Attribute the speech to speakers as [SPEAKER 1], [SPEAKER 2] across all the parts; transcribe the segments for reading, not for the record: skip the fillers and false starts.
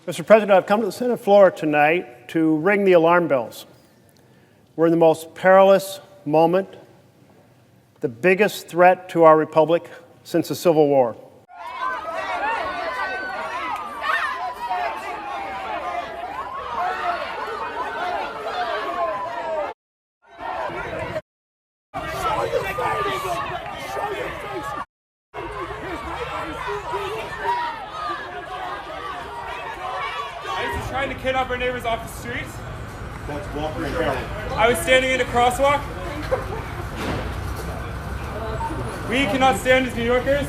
[SPEAKER 1] Mr. President, I've come to the Senate floor tonight to ring the alarm bells. We're in the most perilous moment, the biggest threat to our republic since the Civil War.
[SPEAKER 2] Trying to kidnap our neighbors off the streets.
[SPEAKER 1] That's Walker and Harold.
[SPEAKER 2] I was standing in a crosswalk. We cannot stand as New Yorkers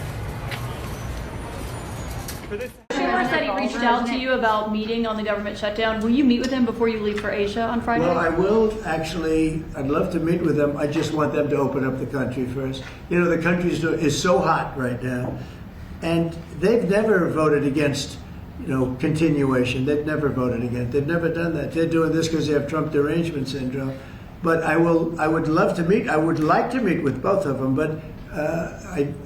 [SPEAKER 2] for this.
[SPEAKER 3] Schumer said he reached out to you about meeting on the government shutdown. Will you meet with him before you leave for Asia on Friday?
[SPEAKER 4] Well, I will actually. I'd love to meet with them. I just want them to open up the country first. You know, the country is so hot right now, and they've never voted against, continuation. They've never voted against. They've never done that. They're doing this because they have Trump derangement syndrome. But I would love to meet. I would like to meet with both of them. But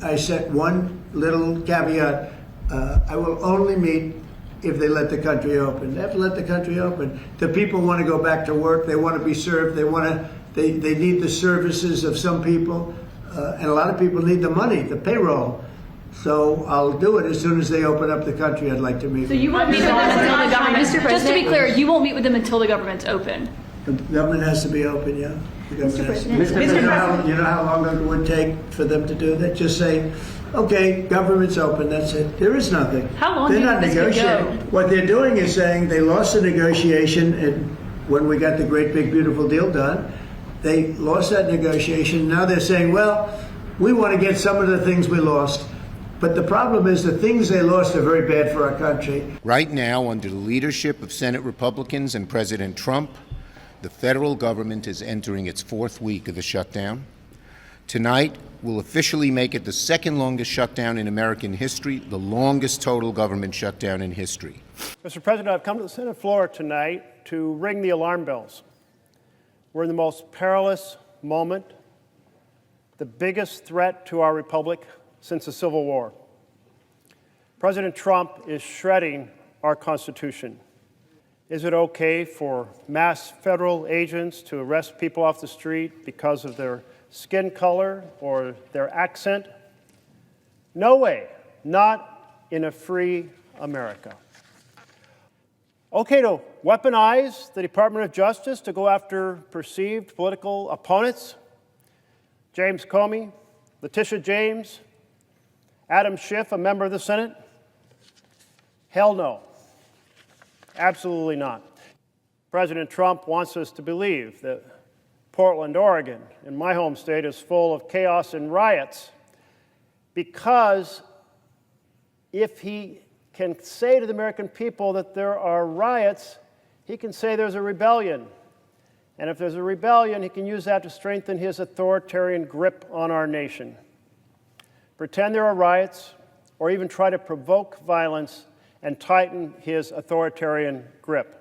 [SPEAKER 4] I set one little caveat. I will only meet if they let the country open. They have to let the country open. The people want to go back to work. They want to be served. They need the services of some people, and a lot of people need the money, the payroll. So I'll do it as soon as they open up the country. I'd like to meet.
[SPEAKER 3] So you won't meet with them until the government. Just to be clear, you won't meet with them until the government's open.
[SPEAKER 4] The government has to be open, yeah.
[SPEAKER 5] Mr. President.
[SPEAKER 4] You know how long it would take for them to do that? Just say, okay, government's open, that's it. There is nothing.
[SPEAKER 3] How long
[SPEAKER 4] They're
[SPEAKER 3] do you
[SPEAKER 4] not
[SPEAKER 3] think this could
[SPEAKER 4] negotiating.
[SPEAKER 3] go?
[SPEAKER 4] What they're doing is saying they lost the negotiation, and when we got the great big beautiful deal done, they lost that negotiation. Now they're saying, well, we want to get some of the things we lost. But the problem is the things they lost are very bad for our country.
[SPEAKER 6] Right now, under the leadership of Senate Republicans and President Trump, the federal government is entering its fourth week of the shutdown. Tonight, we'll officially make it the second longest shutdown in American history, the longest total government shutdown in history.
[SPEAKER 1] Mr. President, I've come to the Senate floor tonight to ring the alarm bells. We're in the most perilous moment, the biggest threat to our republic since the Civil War. President Trump is shredding our Constitution. Is it okay for mass federal agents to arrest people off the street because of their skin color or their accent? No way, not in a free America. Okay to weaponize the Department of Justice to go after perceived political opponents? James Comey, Letitia James, Adam Schiff, a member of the Senate? Hell no. Absolutely not. President Trump wants us to believe that Portland, Oregon, in my home state, is full of chaos and riots, because if he can say to the American people that there are riots, he can say there's a rebellion. And if there's a rebellion, he can use that to strengthen his authoritarian grip on our nation. Pretend there are riots, or even try to provoke violence and tighten his authoritarian grip.